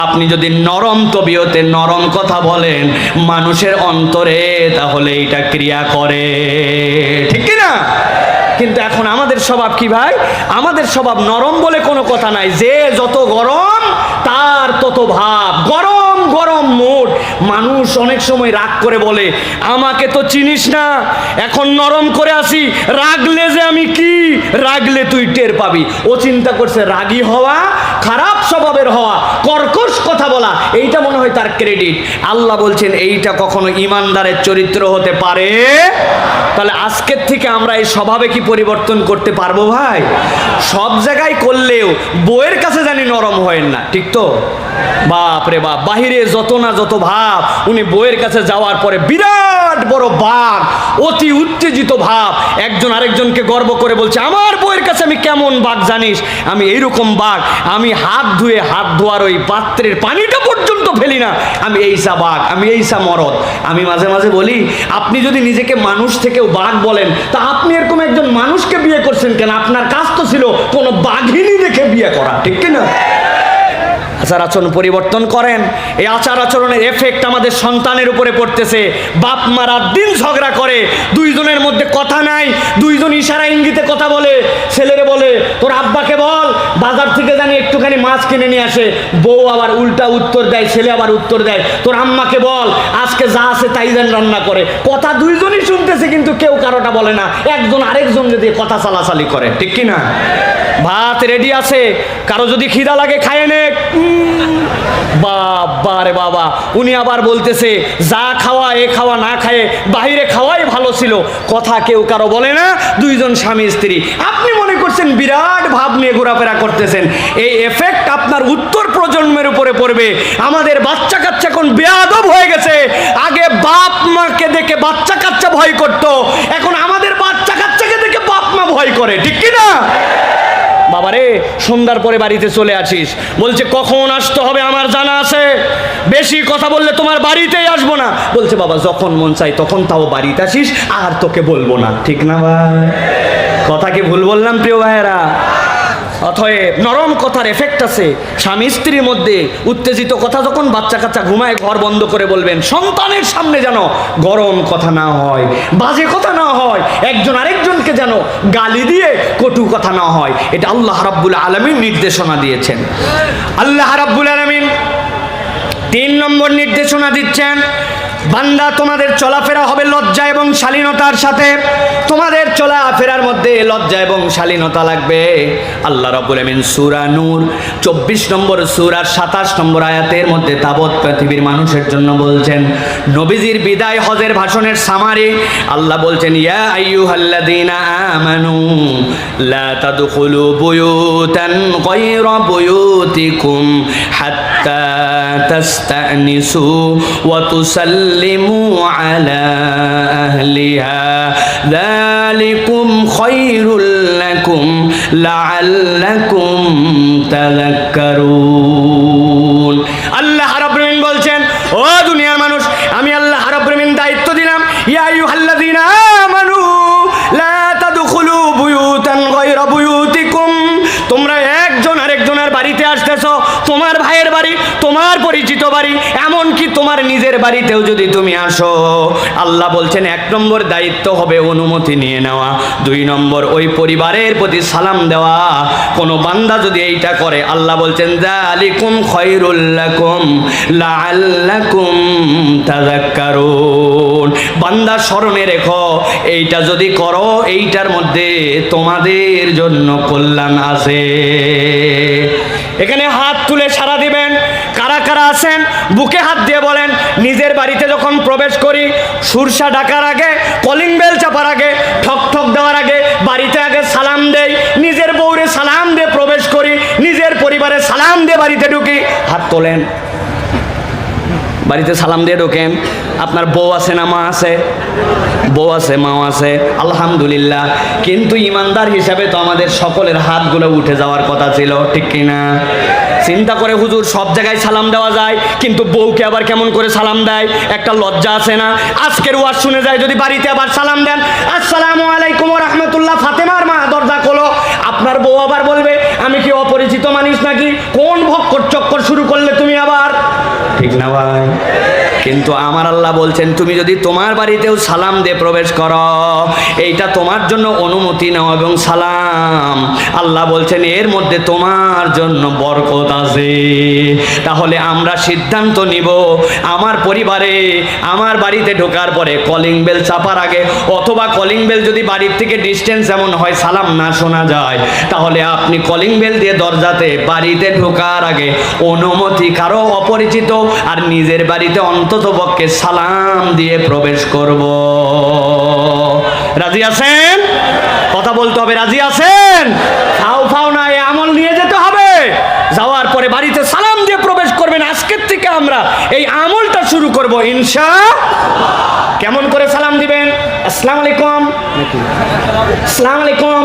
আপনি যদি নরম তবিয়তে নরম কথা বলেন মানুষের অন্তরে, তাহলে এটা ক্রিয়া করে, ঠিক কি না? কিন্তু এখন আমাদের স্বভাব কি ভাই? আমাদের স্বভাব নরম বলে কোনো কথা নাই, যে যত গরম তার তত ভাব, গরম গরম মুড। মানুষ অনেক সময় রাগ করে বলে আমাকে তো চিনিস না, এখন নরম করে আসি, রাগলে যে আমি কি, রাগলে তুই টের পাবি। ও চিন্তা করছে রাগী হওয়া, খারাপ স্বভাবের হওয়া, কর্কশ কথা বলা, এইটা মনে হয় তার ক্রেডিট। আল্লাহ বলছেন এইটা কখনো ইমানদারের চরিত্র হতে পারে। তাহলে আজকের থেকে আমরা এই স্বভাবে কি পরিবর্তন করতে পারবো ভাই? সব জায়গায় করলেও বউয়ের কাছে জানি নরম হয় না, ঠিক তো? বাপ রে বাপ, বাহিরে যত না যত ভাব, উনি বউয়ের কাছে যাওয়ার পরে বিরাট বড় বাঘ, অতি উত্তেজিত ভাব, একজন আরেকজনকে গর্ব করে বলছে আমার বউয়ের কাছে আমি কেমন বাঘ জানিস, আমি এইরকম বাঘ, আমি হাত ধুয়ে হাত ধোয়ার ওই পাত্রের পানিটা পর্যন্ত ফেলি না, আমি এইসা বাঘ, আমি এইসা মরদ। আমি মাঝে মাঝে বলি আপনি যদি নিজেকে মানুষ থেকেও বাঘ বলেন, তা আপনি এরকম একজন মানুষকে বিয়ে করছেন কেন? আপনার কাজ তো ছিল কোনো বাঘিনী দেখে বিয়ে করা, ঠিক কিনা? আচার আচরণ পরিবর্তন করেন। এই আচার আচরণের এফেক্ট আমাদের সন্তানের উপরে পড়তেছে। বাপ মা রাত দিন ঝগড়া করে, দুইজনের মধ্যে কথা নাই, দুইজন ইশারা ইঙ্গিতে কথা বলে। ছেলেরে বলে তোর আব্বাকে বল বাজার থেকে জানি একটুখানি মাছ কিনে নিয়ে আসে, বউ আবার উল্টা উত্তর দেয়, ছেলে আবার উত্তর দেয় তোর আম্মাকে বল আজকে যা আছে তাই যেন রান্না করে। কথা দুইজনই শুনতেছে কিন্তু কেউ কারোটা বলে না, একজন আরেকজন যদি কথা চালাচালি করে, ঠিক কিনা? ভাত রেডি আছে, কারো যদি খিদা লাগে খায় নে, বাবা রে বাবা, উনি আবার বলতেছে যা খাওয়া এ খাওয়া না খায় বাহিরে খাওয়াই ভালো ছিল। কথা কেউ কারো বলে না, দুইজন স্বামী স্ত্রী। আপনি মনে করছেন বিরাট ভাব নিয়ে ঘোরাফেরা করতেছেন, এই এফেক্ট আপনার উত্তর প্রজন্মের উপরে পড়বে। আমাদের বাচ্চা কাচ্চা এখন বেয়াদব হয়ে গেছে। আগে বাপ মাকে দেখে বাচ্চা কাচ্চা ভয় করত, এখন আমাদের বাচ্চা কাচ্চাকে দেখে বাপ মা ভয় করে, ঠিক কিনা? বাবারে সন্ধ্যার পরে বাড়িতে চলে আসিস, বলছে কখন আসতে হবে আমার জানা আছে, বেশি কথা বললে তোমার বাড়িতেই আসবো না। বলছে বাবা যখন মন চাই তখন তাও বাড়িতে আসিস, আর তোকে বলবো না, ঠিক না ভাই? কথা কি ভুল বললাম প্রিয় ভাইয়েরা? অতএব নরম কথার এফেক্ট আছে স্বামী স্ত্রীর মধ্যে। উত্তেজিত কথা যখন বাচ্চা কাচ্চা ঘুমায় ঘর বন্ধ করে বলবেন, সন্তানের সামনে যেন গরম কথা না হয়, বাজে কথা না হয়, একজন আরেকজনকে যেন গালি দিয়ে কটু কথা না হয়। এটা আল্লাহ রাব্বুল আলামিন নির্দেশনা দিয়েছেন। আল্লাহ রাব্বুল আলামিন 3 নম্বর নির্দেশনা দিচ্ছেন, বান্দা তোমাদের চলাফেরা হবে লজ্জা এবং শালীনতার সাথে। তোমাদের চলাফেরার মধ্যে লজ্জা এবং শালীনতা লাগবে। আল্লাহ রাব্বুল আমিন সূরা নূর 24 নম্বর সূরার 27 নম্বর আয়াতের মধ্যে তাবৎ পৃথিবীর মানুষের জন্য বলছেন, নবীজির বিদায় হজের ভাষণের সামারি আল্লাহ বলছেন, ইয়া আইয়ুহাল্লাযীনা আমানু লা তাদখুলু বুয়ুতান গায়রা বুয়ুতিকুম হাত্তা তাস্তানিসু ওয়া তুসাল্লিমু আলা আহলিহা যালিকুম খায়রুল লাকুম লাআল্লাকুম তাযাক্কারুন। আল্লাহ রাব্বুল আমিন বলছেন, ও দুনিয়ার মানুষ, আমি আল্লাহ রাব্বুল আমিন দায়িত্ব দিলাম, ইয়া আইয়ুহাল্লাযীনা আমানু লা তাদখুলু বুয়ুতান গায়রা বুয়ুতিকুম। তোমরা একজন আরেকজনের বাড়িতে আসতেছো, তোমার ভাইয়ের বাড়ি, তোমার পরিচিত বাড়ি, এমনকি তোমার নিজের বাড়িতেও যদি তুমি আসো, আল্লাহ বলছেন 1 নম্বর দায়িত্ব হবে অনুমতি নিয়ে নেওয়া, 2 নম্বর ওই পরিবারের প্রতি সালাম দেওয়া। কোনো বান্দা যদি এইটা করে, আল্লাহ বলছেন যালিকুম খায়রুল লাকুম লাআল্লাকুম তাযাক্কারুন। বান্দা স্মরণে রেখো, এইটা যদি করো এইটার মধ্যে তোমাদের জন্য কল্যাণ আছে। এখানে হাত তুলে সাড়া দিবেন কারা কারা আছেন, বুকে হাত দিয়ে বলেন, নিজের বাড়িতে যখন প্রবেশ করি, সুরসা ডাকার আগে, কলিং বেল চাপার আগে, ঠক ঠক দেওয়ার আগে বাড়িতে আগে সালাম দেই, নিজের বউরে সালাম দিয়ে প্রবেশ করি, নিজের পরিবারে সালাম দিয়ে বাড়িতে ঢুকি। হাত তোলেন, বাড়িতে সালাম দিয়ে ঢোকেন। আপনার বউ আছে না মা আছে? বউ আছে, মাও আছে, আলহামদুলিল্লাহ। কিন্তু ইমানদার হিসাবে তো আমাদের সকলের হাতগুলো উঠে যাওয়ার কথা ছিল, ঠিক কিনা? চিন্তা করে হুজুর, সব জায়গায় সালাম দেওয়া যায়, কিন্তু বউকে আবার কেমন করে সালাম দেয়? একটা লজ্জা আছে না? আজকের ওয়াজ শুনে যায় যদি বাড়িতে আবার সালাম দেন, আসসালামু আলাইকুম ওয়া রাহমাতুল্লাহ, ফাতেমার মা দরজা খোলো, আপনার বউ আবার বলবে আমি কি অপরিচিত মানুষ নাকি? কোন ভক্কর চক্কর শুরু করলে তুমি আবার? ঠিক না ভাই? কিন্তু আমার আল্লাহ বলছেন তুমি যদি তোমার বাড়িতেও সালাম দিয়ে প্রবেশ করো, এইটা তোমার জন্য অনুমতি নাও এবং সালাম, আল্লাহ বলছেন এর মধ্যে তোমার জন্য বরকত আছে। তাহলে আমরা সিদ্ধান্ত নিব আমার পরিবারে আমার বাড়িতে ঢোকার পরে কলিং বেল চাপার আগে, অথবা কলিং বেল যদি বাড়ির থেকে ডিস্টেন্স এমন হয় সালাম না শোনা যায়, তাহলে আপনি কলিং বেল দিয়ে দরজাতে বাড়িতে ঢোকার আগে অনুমতি কারো অপরিচিত আর নিজের বাড়িতে অন্ততপক্ষে সালাম দিয়ে প্রবেশ করব। রাজি আছেন? কথা বলতে হবে, রাজি আছেন? ফাও ফাও না, এই আমল নিয়ে যেতে হবে। যাওয়ার পরে বাড়িতে সালাম দিয়ে প্রবেশ করবেন। আজকের থেকে আমরা এই আমলটা শুরু করব ইনশাআল্লাহ। কেমন করে সালাম দিবেন? আসসালামু আলাইকুম, আসসালামু আলাইকুম,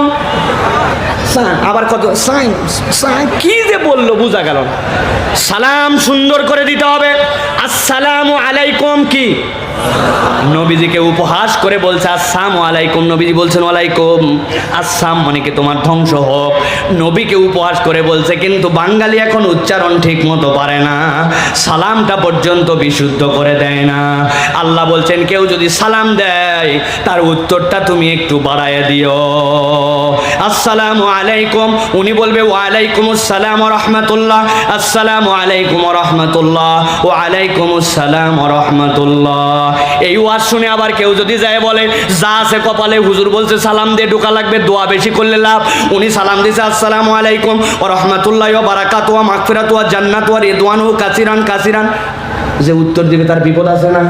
আবার কত কি যে বললো বুঝা গেল না। সালাম সুন্দর করে দিতে হবে। আসসালামু আলাইকুম কি নবীজিকে উপহাস করে বলছে আসসালামু আলাইকুম, নবীজি বলছেন ওয়ালাইকুম আসসালাম, মানে কি তোমার ধ্বংস হোক। নবীকে উপহাস করে বলছে, কিন্তু বাঙালি এখন উচ্চারণ ঠিক মতো পারে না, সালামটা পর্যন্ত বিশুদ্ধ করে দেয় না। আল্লাহ বলছেন কেউ যদি সালাম দেয় তার উত্তরটা তুমি একটু বাড়ায় দিও। আসসালামু আলাইকুম, উনি বলবে ওয়ালাইকুম আসসালাম ওয়া রাহমাতুল্লাহ, আসসালামু আলাইকুম ওয়া রাহমাতুল্লাহ, ওয়া আলাইকুম আসসালাম ওয়া রাহমাতুল্লাহ। এই ওয়াজ শুনে আবার কেউ যদি যায় বলে যা আছে কপালে, হুজুর বলছে সালাম দিয়ে ঢোকা লাগবে, দোয়া বেশি করলে লাভ। উনি সালাম দিয়েছে আসসালামু আলাইকুম ওয়া রাহমাতুল্লাহি ওয়া বারাকাতুহু ওয়া মাগফিরাতু ওয়া জান্নাতু ওয়া রিদওয়ানু কাসিরান কাসিরান, যে উত্তর দিবে তার বিপদ আছে না?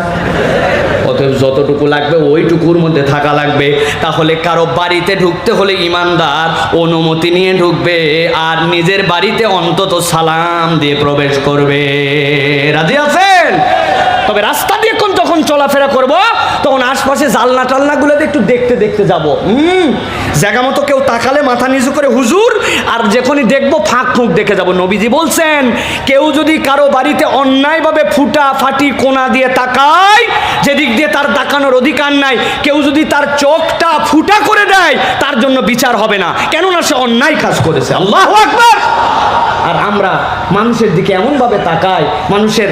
অতএব যতটুকু লাগবে ওইটুকুর মধ্যে থাকা লাগবে। তাহলে কারো বাড়িতে ঢুকতে হলে ইমানদার অনুমতি নিয়ে ঢুকবে আর নিজের বাড়িতে অন্তত সালাম দিয়ে প্রবেশ করবে। রাজি আছেন? তবে রাস্তা দিয়ে যখন চলাফেরা করব তখন আশপাশে জালনা টালনাগুলোতে একটু দেখতে দেখতে যাব। জায়গা মতো কেউ তাকালে মাথা নিচু করে হুজুর, আর যখনই দেখবো ফাঁক ফুঁক দেখে যাব। নবীজি বলছেন কেউ যদি কারো বাড়িতে অন্যায়ভাবে ফুটা ফাটি কোনা দিয়ে তাকায়, যেদিক দিয়ে তার তাকানোর অধিকার নাই, কেউ যদি তার চোখটা ফুটা করে দেয় তার জন্য বিচার হবে না, কেননা সে অন্যায় কাজ করেছে। আল্লাহু আকবার। আর আমরা মানুষের দিকে এমনভাবে তাকাই, মানুষের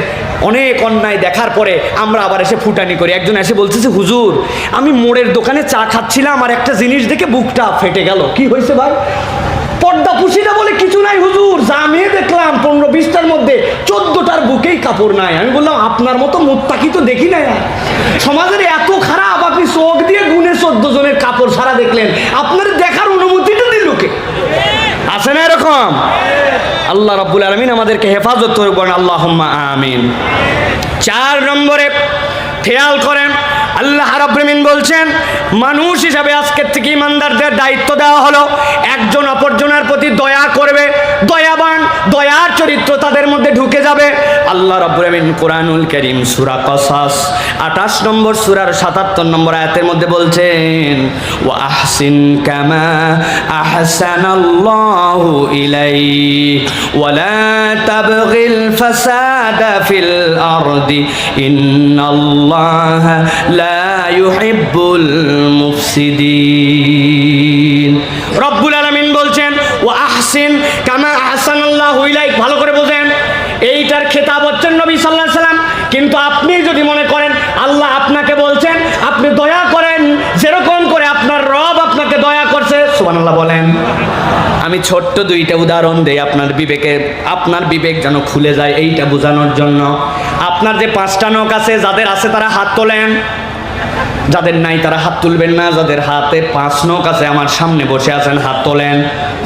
অনেক অন্যায় দেখার পরে আমরা আবার এসে ফুটানি করি। একজন এসে বলতেছে হুজুর আমি মোড়ের দোকানে চা খাচ্ছিলাম আর একটা জিনিস দেখে বুকটা ফেটে গেল। কি হয়েছে ভাই? পর্দা পুশিটা বলে কিছু নাই হুজুর, যা আমি দেখলাম 15-20টার মধ্যে 14টার বুকেই কাপড় নাই। আমি বললাম আপনার মতো মুত্তাকি তো দেখি না, সমাজের এত খারাপ, আপনি চোখ দিয়ে গুনে 14 জনের কাপড় সারা দেখলেন, আপনার দেখার অনুমতিটা দিল কে? আছে না এরকম? আল্লাহ রাব্বুল আলামিন আমাদেরকে হেফাজত করবেন, আল্লাহুম্মা আমিন। 4 নম্বরে খেয়াল করেন, আল্লাহ রাব্বুল আলামিন বলছেন মানুষ হিসাবে আজকের থেকে ইমানদারদের দায়িত্ব দেওয়া হলো একজন অপরজনের প্রতি দয়া করবে, দয়াবান, দয়ার চরিত্র তাদের মধ্যে ঢুকে যাবে। আল্লাহ রাব্বুল আলামিন কোরআনুল কারীম সূরা কসাস 28 নম্বর সূরার 77 নম্বর আয়াতের মধ্যে বলছেন ওয়া আহসিন কামা আহসানাল্লাহু ইলাইক ওয়া লা তাবগিল ফাসাদা ফিল আরদি ইন্নাল্লাহা লা ইউহিব্বুল মুফসিদিন। রব্বুল আলামিন বলছেন ওয়া আহসিন কামা আহসানাল্লাহু ইলাইক, ভালো করে বোঝেন, এইটার খেতাব হচ্ছেন নবী সাল্লাল্লাহু আলাইহি সাল্লাম। কিন্তু আপনি যদি মনে করেন আল্লাহ আপনাকে বলছেন আপনি দয়া করেন যেরকম করে আপনার রব আপনাকে দয়া করছে, সুবহানাল্লাহ বলেন। আমি ছোট্ট 2টা উদাহরণ দেই আপনার বিবেক যেন খুলে যায়, এইটা বোঝানোর জন্য। আপনার যে 5টা নখ আছে, যাদের আছে তারা হাত তোলেন, যাদের নাই তারা হাত তুলবেন না। যাদের হাতে 5 নখ আছে, আমার সামনে বসে আছেন, হাত তোলেন।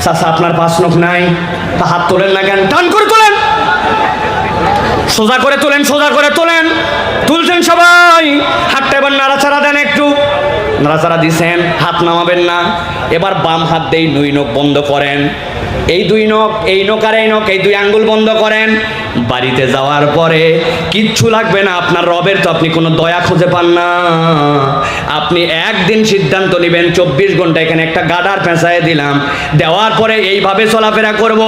চাচা আপনার 5 নখ নাই, তা হাত তোলেন না কেন? টান করে তোলেন, সোজা করে তোলেন, সোজা করে তোলেন। তুলছেন সবাই, হাতটা এবার নাড়াচাড়া দেন, একটু নাড়াচাড়া দিছেন, হাত নামাবেন না। এবার বাম হাত দিয়ে 2 নখ বন্ধ করেন, এই 2 নখ, এই নখ আর এই নখ, এই 2 আঙ্গুল বন্ধ করেন। বাড়িতে যাওয়ার পরে কিচ্ছু লাগবে না, আপনার রবের তো আপনি কোনো দয়া খুঁজে পান না। আপনি একদিন সিদ্ধান্ত নেবেন 24 ঘন্টা এখানে একটা গাডার পেঁচায় দিলাম, দেওয়ার পরে এইভাবে চলাফেরা করব।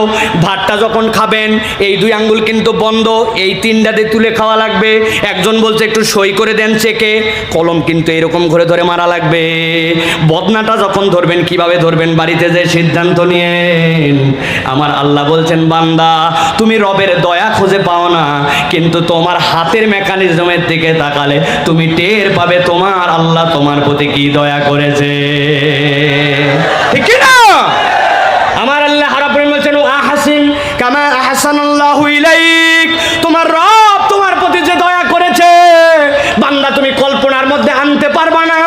ভাতটা যখন খাবেন এই 2 আঙ্গুল কিন্তু বন্ধ, এই 3টাতে তুলে খাওয়া লাগবে। একজন বলছে একটু সই করে দেন চেকে, কলম কিন্তু এরকম করে ধরে মারা লাগবে। বদনাটা যখন ধরবেন কিভাবে ধরবেন বাড়িতে যে সিদ্ধান্ত নিয়ে। আমার আল্লাহ বলছেন বান্দা তুমি রবের দয়া খুঁজে পাও না, কিন্তু তোমার হাতের মেকানিজমের দিকে তাকালে তুমি টের পাবে তোমার আল্লাহ তোমার প্রতি কি দয়া করেছে। ঠিক কি না? আমার আল্লাহ রাব্বুল আলামিন বলেছেন আহসিন কামা আহসানাল্লাহু ইলাইক, তোমার রব তোমার প্রতি যে দয়া করেছে বান্দা তুমি কল্পনার মধ্যে আনতে পারবা না,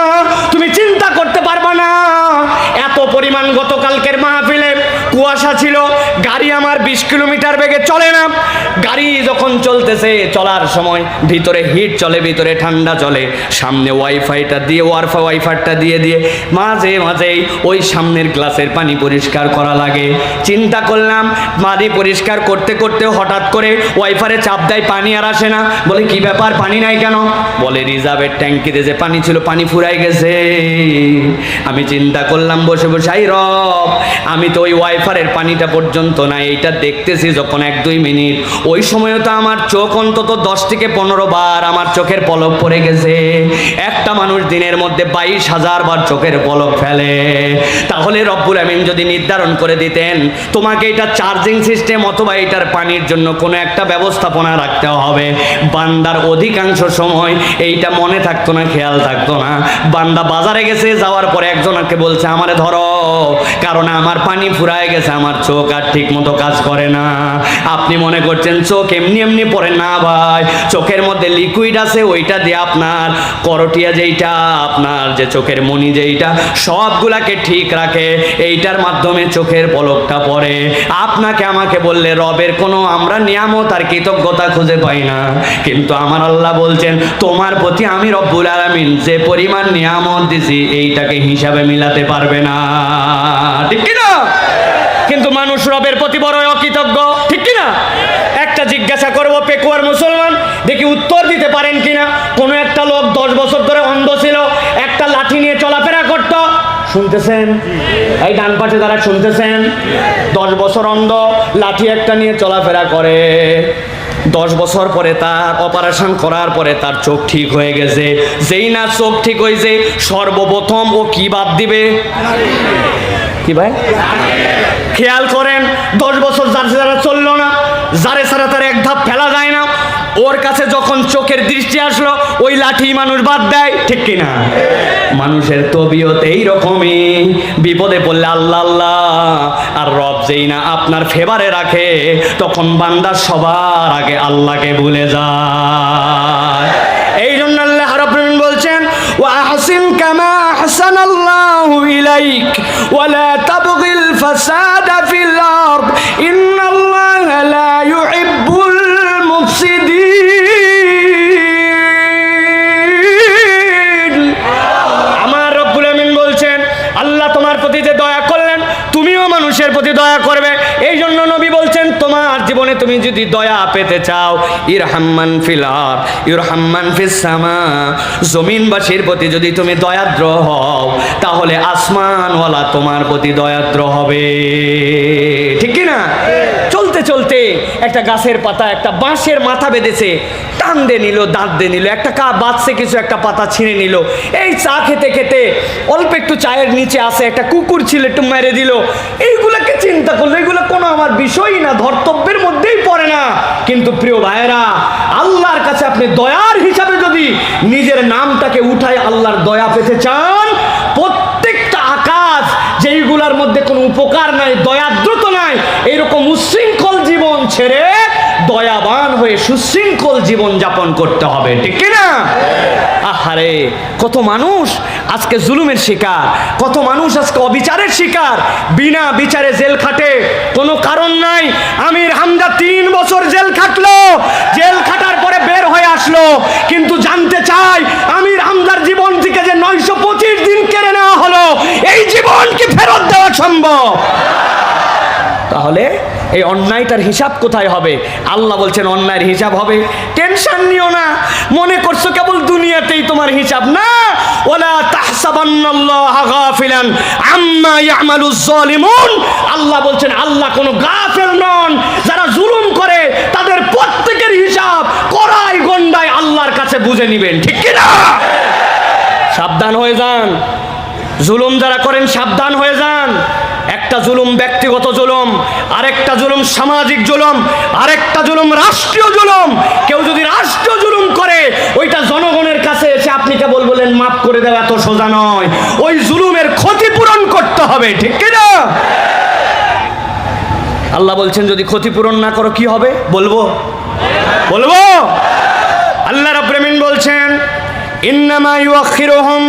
তুমি চিন্তা করতে পারবা না। এত পরিমাণ গতকালকের মাহফিলে কুয়াশা ছিল, গাড়ি আমার 20 কিলোমিটার বেগে চলে না। গাড়ি যখন চলতেছে, চলার সময় ভিতরে হিট চলে, ভিতরে ঠান্ডা চলে, সামনে ওয়াইফাইটা দিয়ে ওয়াইফাইটা দিয়ে দিয়ে মাঝে মাঝেই ওই সামনের গ্লাসের পানি পরিষ্কার করা লাগে। চিন্তা করলাম পানি পরিষ্কার করতে করতে হঠাৎ করে ওয়াইফারে চাপ দেয়, পানি আর আসে না। বলে কি ব্যাপার, পানি নাই কেন? বলে রিজার্ভের ট্যাঙ্কিতে যে পানি ছিল পানি ফুরাই গেছে। আমি চিন্তা করলাম বসে বসে, আই রব, আমি তো ওই ওয়াইফারের পানিটা পর্যন্ত না, এইটা দেখতেছি যখন 1-2 মিনিট, ওই সময়ও তো আমার চোখ অন্তত 10 থেকে 15 বার আমার চোখের পলক পড়ে গেছে। একটা মানুষ দিনের মধ্যে 22,000 বার চোখের পলক ফেলে। তাহলে রব্বুল আমিন যদি নির্ধারণ করে দিতেন তোমাকে এটা চার্জিং সিস্টেম অথবা এটার পানির জন্য কোনো একটা ব্যবস্থাপনা রাখতে হবে, বান্দার অধিকাংশ সময় এইটা মনে থাকতো না, খেয়াল থাকতো না। বান্দা বাজারে গেছে, যাওয়ার পরে একজনকে বলছে আমারে ধরো, কারণ আমার পানি ফুরায় গেছে, আমার চোখ আর ঠিক মতো কাজ করে না। আপনি মনে করছেন চোখ এমনি এমনি পড়ে না ভাই, চোখের মধ্যে লিকুইড আছে, ওইটা দিয়ে আপনার করটিয়া যেইটা, আপনার যে চোখের মনি যেইটা, সবগুলাকে ঠিক রাখে, এইটার মাধ্যমে চোখের পলকটা পড়ে। আপনাকে আমাকে বললে রবের কোনো আমরা নিয়ামত আর কৃতজ্ঞতা খুঁজে পাই না, কিন্তু আমার আল্লাহ বলছেন তোমার প্রতি আমি রব্বুল আলামিন যে পরিমাণ নিয়ামত দিছি এইটাকে হিসাবে মিলাতে পারবে না। ঠিক কি না? কিন্তু মানুষ রবের প্রতি বড় অকৃতজ্ঞ। ঠিক কি না? একটা জিজ্ঞাসা করবো পেকুয়ার মুসলমান, দেখি উত্তর দিতে পারেন কিনা। কোনো একটা লোক 10 বছর ধরে অন্ধ ছিল, একটা লাঠি নিয়ে চলাফেরা করত, শুনতেছেন? এই ডান পাশে যারা শুনতেছেন, 10 বছর অন্ধ, লাঠি একটা নিয়ে চলাফেরা করে। 10 বছর পরে তার অপারেশন করার পরে তার চোখ ঠিক হয়ে গেছে। যেই না চোখ ঠিক হয়েছে, সর্বপ্রথম ও কি বাদ দিবে? কি ভাই খেয়াল করেন, 10 বছর যারা চললো না, যারে ছাড়া তার এক ধাপ ফেলা যায় না, ওর কাছে যখন চোখের দৃষ্টি আসলো ওই লাঠি মানুষ বাদ দেয়। ঠিক কিনা? মানুষের তবিয়ত এইরকমই, বিপদে পড়লে আল্লাহ আল্লাহ আর রব যেই না আপনার ফেভারে রাখে, তখন বান্দা সবার আগে আল্লাহকে ভুলে যায়। এই জন্য আল্লাহ রাব্বুল আলামিন বলছেন ওয়া আহসিন কামা আহসানাল্লাহু ইলাইক ওয়া লা তাবগিল ফাসাদা ফিল আরদ ইন্নাল্লাহা লা ইউহিব্বুল মুফসিদিন। আমার রব্বুল আমিন বলছেন আল্লাহ তোমার প্রতি যে দয়া করলেন তুমিও মানুষের প্রতি দয়া করবে। এই জন্য নবী বলছেন তোমার জীবনে তুমি যদি দয়া পেতে চাও, ইরহাম্মান ফিল আরদ ইরহাম্মান ফিস সামা, জমিনবাসীর প্রতি যদি তুমি দয়াদ্র হও তাহলে আসমানওয়ালা তোমার প্রতি দয়াদ্র হবে। ঠিক কি না? চলতে চলতে একটা গাছের পাতা একটা বাঁশের মাথা বেঁধেছে, টান দিয়ে নিল, দাঁত দিয়ে নিল, একটা বাঁচছে কিছু, একটা পাতা ছিঁড়ে নিল। এই চা খেতে খেতে অল্প একটু চায়ের নিচে আসে একটা কুকুর ছিল, একটু মেরে দিল। এইগুলাকে চিন্তা করলো এগুলো কোনো আমার বিষয়ই না, ধর্তব্যের মধ্যেই পড়ে না। কিন্তু প্রিয় ভাইয়েরা, আল্লাহর কাছে আপনি দয়ার হিসাবে যদি নিজের নামটাকে উঠায় আল্লাহর দয়া পেতে চান, প্রত্যেকটা আকাশ যেইগুলার মধ্যে কোনো উপকার নাই, দয়াদ্রতা নাই, এইরকম উচ্ছৃঙ্খল জীবন ছেড়ে দয়াবান হয়ে সুশৃঙ্খল জীবন যাপন করতে হবে। ঠিক কিনা? আহারে, কত মানুষ আজকে জুলুমের শিকার, কত মানুষ আজকে অবিচারের শিকার, বিনা বিচারে জেল খাটে, কোনো কারণ নাই। আমির হামজা 3 বছর জেল খাটলো, জেল খাটার পরে বের হয়ে আসলো, কিন্তু জানতে চাই আমির হামজার জীবন থেকে যে 925 দিন কেড়ে নেওয়া হলো, এই জীবন কি ফেরত দেওয়া সম্ভব? তাহলে এই অন্যায়টার হিসাব কোথায় হবে? আল্লাহ বলছেন অন্যায়ের হিসাব হবে, টেনশন নিও না। মনে করছো কেবল দুনিয়াতেই তোমার হিসাব না, ওয়ালা তাহসাবান্নাল্লাহা গাফিলান আম্মা ইয়ামালুজ জালিমুন। আল্লাহ বলছেন আল্লাহ কোনো গাফেল নন, যারা জুলুম করে তাদের প্রত্যেকের হিসাব কড়াই গন্ডায় আল্লাহর কাছে বুঝে নেবেন। ঠিক কি না? সাবধান হয়ে যান, জুলুম যারা করেন সাবধান হয়ে যান। একটা একটা জুলুম ব্যক্তিগত জুলুম, আরেকটা জুলুম সামাজিক জুলুম, আরেকটা জুলুম রাষ্ট্রীয় জুলুম। কেউ যদি রাষ্ট্রীয় জুলুম করে ওইটা জনগণের কাছে এসে আপনি কেবল বলেন মাফ করে দেওয়া এত সোজা নয়, ওই জুলুমের ক্ষতিপূরণ করতে হবে, ঠিক কিনা? আল্লাহ বলছেন যদি ক্ষতিপূরণ না করো কি হবে? বলবো আল্লাহ রাব্বুল আমিন বলছেন ইন্নামা ইউআখিরুহুম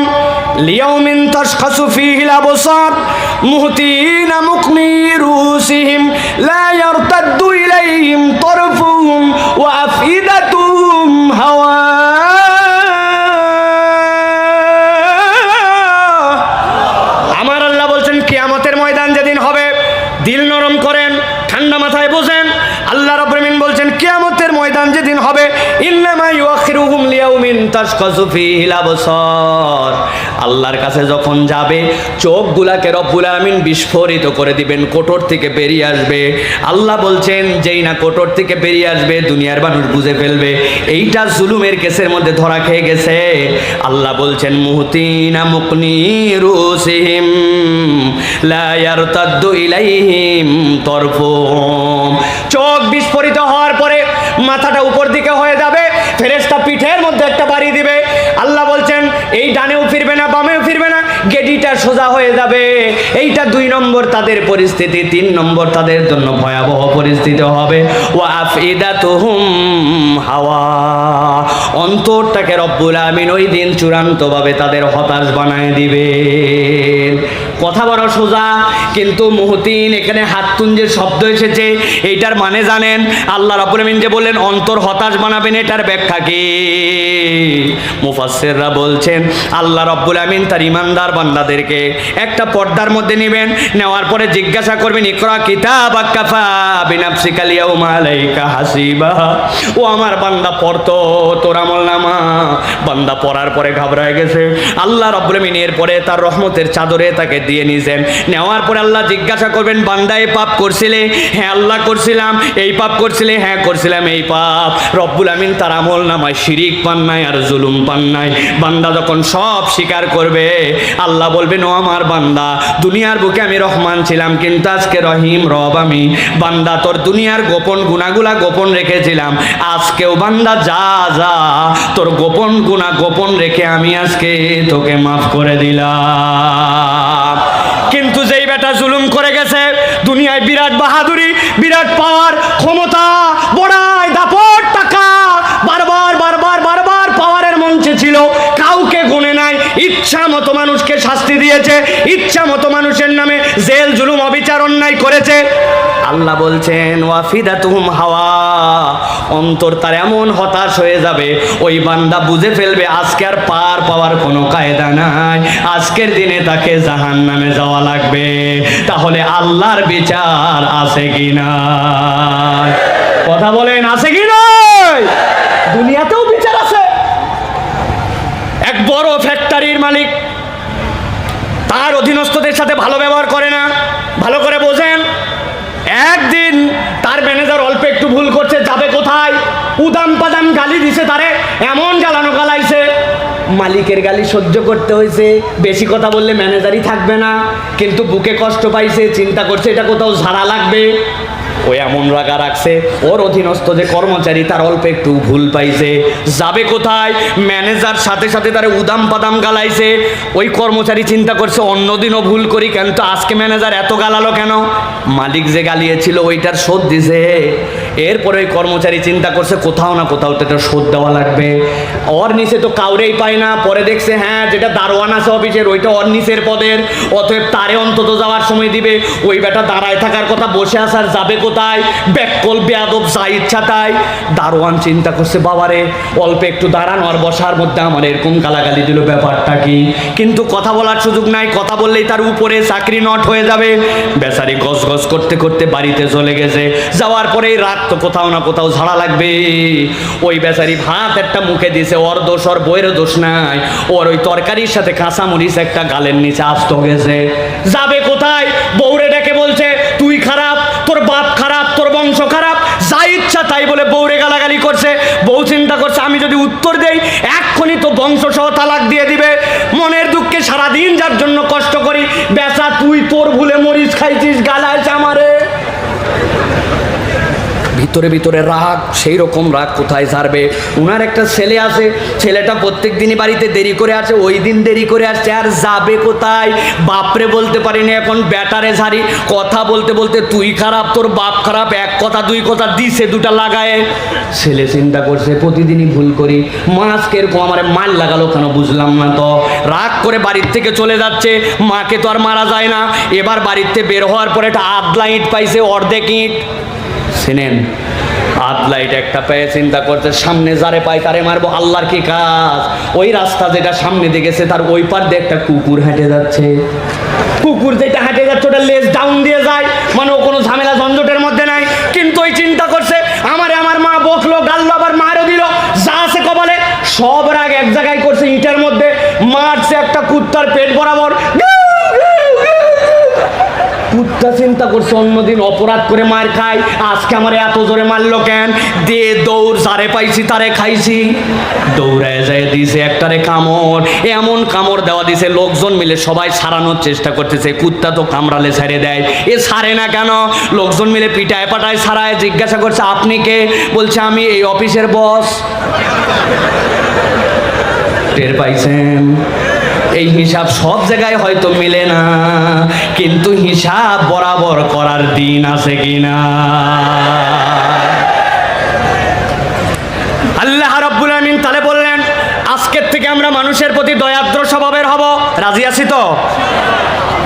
লিয়াউমিন তাশখাসু ফীহিল আবসার মুহতিনা মুকনি রুসিহিম লা ইয়ারতাদ্দু ইলাইহিম তারফুহুম ওয়া আফইদাতুহুম হাওয়া। আমার আল্লাহ বলছেন কিয়ামতের ময়দান যেদিন হবে, দিল নরম করেন, ঠান্ডা মাথায় বোঝেন। আল্লাহ রাব্বুল আমিন বলছেন কিয়ামতের ময়দান যেদিন হবে ইন্নামা ইউআখিরুহুম লিয়াউমিন তাশখাসু ফীহিল আবসার, আল্লাহর কাছে যখন যাবে চোখগুলাকে রব্বুল আমিন বিস্ফোরিত করে দিবেন, কোটর থেকে বেরিয়ে আসবে। আল্লাহ বলছেন যেই না কোটর থেকে বেরিয়ে আসবে দুনিয়ার মানুষ বুঝে ফেলবে এইটা জুলুমের কেসের মধ্যে ধরা খেয়ে গেছে। আল্লাহ বলছেন মুহতিনা মুকনি রুসিহিম লা ইয়ারতাদ্দু ইলাইহিম তরফুহুম, চোখ বিস্ফোরিত হওয়ার পরে মাথাটা উপর দিকে হয়ে যাবে, ফেরেশতা পিঠের মধ্যে একটা বাড়ি দিবে। আল্লাহ বলছেন এই ডানেও ফিরবে না বামেও ফিরবে না, গেডিটা সোজা হয়ে যাবে। এইটা 2 নম্বর তাদের পরিস্থিতি। 3 নম্বর তাদের জন্য ভয়াবহ পরিস্থিতি হবে ওয়া আফইদাতুহুম হাওয়া, অন্তরটাকে রব্বুল আমিন ওই দিন চূড়ান্তভাবে তাদের হতাশ বানায় দিবেন। কথা বড় সোজা, কিন্তু মুহতিন এখানে হাত তুঞ্জের শব্দ এসেছে, এইটার মানে জানেন? আল্লাহ রাব্বুল আমিন যে বললেন অন্তর হতাশ বানাবেন, এটার ব্যাখ্যা কি? মুফাসসিররা বলছেন আল্লাহ রাব্বুল আমিন তার ইমানদার বান্দাদেরকে একটা পর্দার মধ্যে নেবেন, নেওয়ার পরে জিজ্ঞাসা করবেন ইকরা কিতাবাকা কাফা বিনাফসিকা ইয়াউমা আলাইকা হাসিবা। ও আমার বান্দা পড়তো তোর আমলনামা। বান্দা পড়ার পরে ঘাবড়ায় গেছে। আল্লাহ রাব্বুল আমিন এরপরে তার রহমতের চাদরে তাকে দিয়ে নিয়েছেন। নেওয়ার পরে আল্লাহ জিজ্ঞাসা করবেন বান্দা এই পাপ করছিলে? হ্যাঁ আল্লাহ করছিলাম। এই পাপ করছিলে? হ্যাঁ করছিলাম এই পাপ। রব্বুল আমিন তার আমলনামায় শিরিক পান নাই আর জুলুম পান নাই। বান্দা যখন সব স্বীকার করবে আল্লাহ বলবেন ও আমার বান্দা দুনিয়ার বুকে আমি রহমান ছিলাম কিন্তু আজকে রহিম রব আমি। বান্দা তোর দুনিয়ার গোপন গুনাহগুলা গোপন রেখেছিলাম, আজকেও বান্দা যা যা তোর গোপন গুনাহ গোপন রেখে আমি আজকে তোকে মাফ করে দিলাম। কিন্তু যেই বেটা জুলুম করে গেছে, দুনিয়ায় বিরাট বাহাদুরি, বিরাট পাওয়ার, ক্ষমতা, বড়াই, দাপট, টাকা, বারবার বারবার বারবার পাওয়ারের মঞ্চে ছিল, কাউকে গুনে নাই, ইচ্ছা মতো মানুষকে শাস্তি দিয়েছে, ইচ্ছা মতো মানুষের নামে জেল জুলুম অবিচার অন্যায় করেছে। আল্লাহ বলছেন ওয়াফিদাতুহুম হাওয়া, অন্তর তার এমন হতাশ হয়ে যাবে ওই বান্দা বুঝে ফেলবে আজকে আর পার পাওয়ার কোনো কায়দা নাই, আজকের দিনে তাকে জাহান্নামে যাওয়া লাগবে। তাহলে আল্লাহর বিচার আছে কি না? কথা বলেন আছে কি নাই? দুনিয়াতেও বিচার আছে। এক বড় ফ্যাক্টরির মালিক তার অধীনস্থদের সাথে ভালো ব্যবহার করে না, ভালো করে বোঝেন। একদিন তার ম্যানেজার অল্প একটু ভুল করছে, যাবে কোথায়, উদাম পাদাম গালি দিছে, তারে এমন জ্বালানো গালাইছে, মালিকের গালি সহ্য করতে হয়েছে। বেশি কথা বললে ম্যানেজারই থাকবে না, কিন্তু বুকে কষ্ট পাইছে, চিন্তা করছে এটা কোথাও ঝাড়া লাগবে। ও এমন রাগা রাখছে, ওর অধীনস্থ যে কর্মচারী তার অল্প একটু ভুল পাইছে, যাবে কোথায়, ম্যানেজার সাথে সাথে তার উদাম পাদাম গালাইছে। ওই কর্মচারী চিন্তা করছে অন্যদিনও ভুল করি, কিন্তু আজকে ম্যানেজার এত গালালো কেন? মালিক যে গালিয়েছিল ওইটার শোধ দিছে। এরপরে ওই কর্মচারী চিন্তা করছে কোথাও না কোথাও তো এটা শোধ দেওয়া লাগবে, ওর নিচে তো কাউরেই পায় না। পরে দেখছে হ্যাঁ যেটা দারোয়ান আছে অফিসের ওইটা ওর নিচের পদের, অতএব তারে অন্তত যাওয়ার সময় দিবে। ওই বেটা দাঁড়ায় থাকার কথা, বসে আসার, যাবে কোথায়, ব্যাককল বেয়াদব যা ইচ্ছা তাই। দারোয়ান চিন্তা করছে বাবারে অল্প একটু দাঁড়ানো আর বসার মধ্যে আমার এরকম গালাগালি দিল, ব্যাপারটা কি? কিন্তু কথা বলার সুযোগ নাই, কথা বললেই তার উপরে চাকরি নট হয়ে যাবে। বেচারি গজ গজ করতে করতে বাড়িতে চলে গেছে। যাওয়ার পরে রাত তো কোথাও না কোথাও ঝাড়া লাগবে। ওই বেচারি ভাত একটা মুখে দিয়েছে, ওর দোষ, ওর বইয়ের দোষ নাই, ওর ওই তরকারির সাথে কাঁচা মরিচ একটা গালের নিচে আস্ত গেছে। যাবে কোথায়, বউরে ডেকে বলছে তুই খারাপ, তোর বাপ খারাপ, তোর বংশ খারাপ, যা ইচ্ছা তাই বলে বউরে গালাগালি করছে। বউ চিন্তা করছে আমি যদি উত্তর দেই এক্ষুনি তো বংশ সহ তালাক দিয়ে দিবে। মনের দুঃখে সারাদিন যার জন্য কষ্ট করি, বেচা তুই তোর ভুলে মরিচ খাইছিস, ভিতরে ভিতরে রাগ, সেই রকম রাগ কোথায় ছাড়বে। উনার একটা ছেলে আছে, ছেলেটা প্রত্যেক দিনই বাড়িতে দেরি করে আসে, ওই দিন দেরি করে আসছে, আর যাবে কোথায়? বাপরে বলতে পারিনি, এখন ব্যাটারে ঝাড়ি। কথা বলতে বলতে তুই খারাপ, তোর বাপ খারাপ, এক কথা দুই কথা দিছে দুটা লাগায়। ছেলে চিন্তা করছে প্রতিদিনই ভুল করি, মা আজকে এরকম আমার মার লাগালো কেন বুঝলাম না তো। রাগ করে বাড়ির থেকে চলে যাচ্ছে, মাকে তো আর মারা যায় না। এবার বাড়িতে বের হওয়ার পরে একটা আধলা ইট পাইছে, অর্ধেক ইট শোনেন, আধলা ইট একটা পেয়ে চিন্তা করতে সামনে যারে পাই তারে মারবো, আল্লাহর কি কাজ। ওই রাস্তা যেটা সামনে দিয়ে গেছে তার ওই পার দিয়ে একটা কুকুর হেঁটে যাচ্ছে। কুকুর যেটা হেঁটে যাচ্ছে ওটা লেজ ডাউন দিয়ে যায়, মানে ও কোনো ঝামেলা ঝঞ্ঝটের মধ্যে নাই। কিন্তু ওই চিন্তা করছে আমারে আমার মা বকলো, গাললো, আবার মারও দিল, যা আছে কপালে সব রাগ এক জায়গায় করছে, ইটের মধ্যে মারছে একটা কুত্তার পেট বরাবর। কুত্তা চিন্তা করছে অন্যদিন অপরাধ করে মার খাই, আজকে আমার এত জোরে মারলো কেন? দিয়ে দৌড়, যারে পাইছি তারে খাইছি। দৌড়ায় যায় দিছে একটারে কামড়, এমন কামড় দেওয়া দিছে লোকজন মিলে সবাই সারানোর চেষ্টা করতেছে। কুত্তা তো কামড়ালে ছেড়ে দেয়, এ ছাড়ে না কেন? লোকজন মিলে পিটায় পাটায় সারায়, জিজ্ঞাসা করছে আপনি কে? বলছে আমি এই অফিসের বস। টের পাইছেন? এই হিসাব সব জায়গায় হয়তো মিলে না, কিন্তু হিসাব বরাবর করার দিন আছে কিনা? আল্লাহ রাব্বুল আমিন তাহলে বললেন আজকের থেকে আমরা মানুষের প্রতি দয়াদ্র স্বভাবের হব। রাজি আছি তো?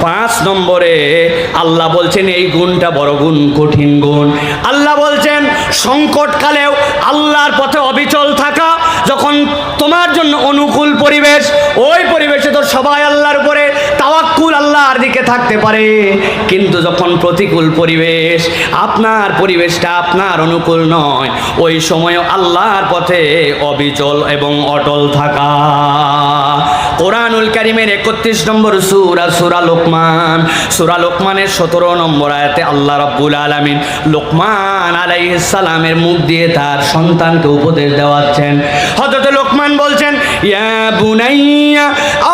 5 নম্বরে আল্লাহ বলছেন এই গুণটা বড় গুণ, কঠিন গুণ। আল্লাহ বলছেন সংকটকালেও আল্লাহর পথে অবিচল থাকা। যখন তোমার জন্য অনুকূল পরিবেশ, ওই পরিবেশে তো সবাই আল্লাহর উপরে তাওয়াক্কুল, আল্লাহর দিকে থাকতে পারে। কিন্তু যখন প্রতিকূল পরিবেশ, আপনার পরিবেশটা আপনার অনুকূল নয়, ওই সময় আল্লাহর পথে অবিচল এবং অটল থাকা। কোরআনুল কারীমের 31 নম্বর সূরা, সূরা লোকমান, সূরা লোকমানের 17 নম্বর আয়াতে আল্লাহ রাব্বুল আলামিন লোকমান আলাইহিস সালামের মুখ দিয়ে তার সন্তানকে উপদেশ দেওয়াচ্ছেন। হযরত লোকমান বলছেন ইয়া বুনাইয়া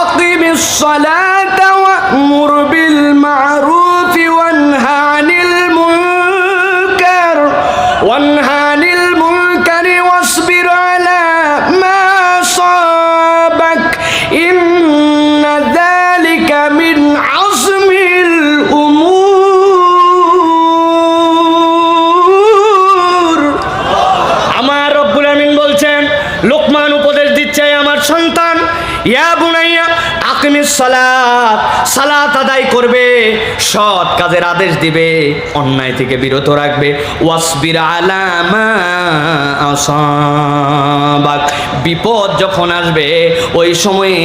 আকিমিস সালাতা ওয়া'মুর বিল মা'রুফ ওয়ানহা আনিল মুনকার ওয়াসবির আলা মা সাবাক ইন্না যালিকা মিন আযমিল উমুর। আমার রব্বুল আমিন বলছেন, লোকমান উপদেশ দিচ্ছে আমার সন্তান, ইয়া বুনাইয়া আকিমিস সালাত, সালাত আদায় করবে, সৎ কাজের আদেশ দিবে, অন্যায় থেকে বিরত রাখবে। ওয়াসবির আলা মা আসাবাক, বিপদ যখন আসবে ওই সময়ে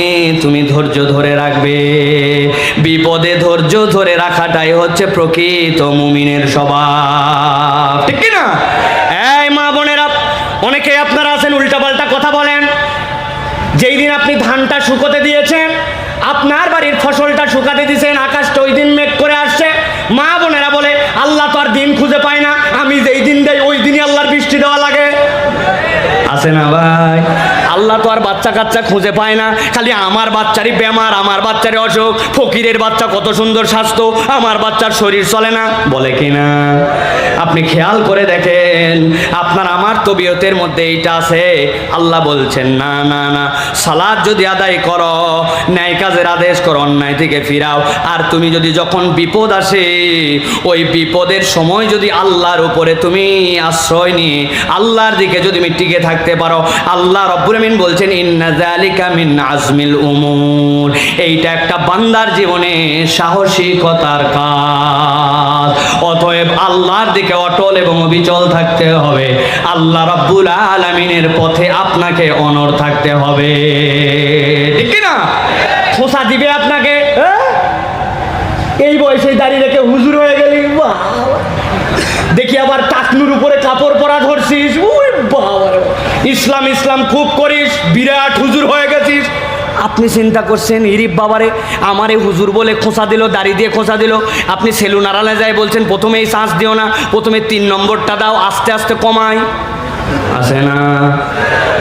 তুমি ধৈর্য ধরে রাখবে। বিপদে ধৈর্য ধরে রাখাটাই হচ্ছে প্রকৃত মুমিনের স্বভাব, ঠিক কি না? এই মা বোনেরা, অনেকে আপনারা আছেন উল্টাপাল্টা কথা বলেন। যেই দিন আপনি ধানটা শুকোতে দিয়েছেন, আপনার বাড়ির ফসলটা শুকাতে দিয়েছেন, আকাশটা ওই দিন মেঘ করে আসছে, মা বোনেরা বলে আল্লাহ তো আর দিন খুঁজে পায় না, আমি যেই দিন দেই ওই দিনই আল্লাহর বৃষ্টি দেওয়া লাগে। আছে না ভাই? আল্লাহ তো আর বাচ্চা কাচ্চা খুঁজে পায় না, খালি আমার বাচ্চারই বেমার, আমার বাচ্চারই অসুখ। ফকিরের বাচ্চা কত সুন্দর স্বাস্থ্য, আমার বাচ্চার শরীর চলে না, বলে কিনা? আপনি খেয়াল করে দেখেন, আপনার আমার তবিয়তের মধ্যে এইটা আছে। আল্লাহ বলছেন না না না, সালাত যদি আদায় করো, ন্যায় কাজের আদেশ করো, অন্যায় থেকে ফিরাও। আর তুমি যদি যখন বিপদ আসে, ওই বিপদের সময় যদি আল্লাহর উপরে তুমি আশ্রয় নিয়ে আল্লাহর দিকে যদি তুমি টিকে থাকতে পারো, আল্লাহ রাব্বুল আমিন বলছেন ইন্না যালিকা মিন আজমিল উমুর, এইটা একটা বান্দার জীবনে সাহসিকতার কাজ। অতএব আল্লাহর দিকে অটল এবং অবিচল থাকতে হবে, আল্লাহ রাব্বুল আলামিনের পথে আপনাকে অনড় থাকতে হবে, ঠিক কি না? খোঁচা দিবে আপনাকে, এই বয়সে দাঁড়িয়ে রেখে হুজুর হয়ে গেলি, দেখি আবার টাকনুর উপরে কাপড় পরা ধরছিস, ইসলাম ইসলাম খুব করিস, বিরাট হুজুর হয়ে গেছিস। আপনি চিন্তা করছেন ইরিফ বাবারে আমারে হুজুর বলে খোঁচা দিল, দাড়ি দিয়ে খোঁচা দিল। আপনি সেলুন আড়ালে যায় বলছেন প্রথমেই শ্বাস দিও না, প্রথমে 3 নম্বরটা দাও, আস্তে আস্তে কমায়। আছে না?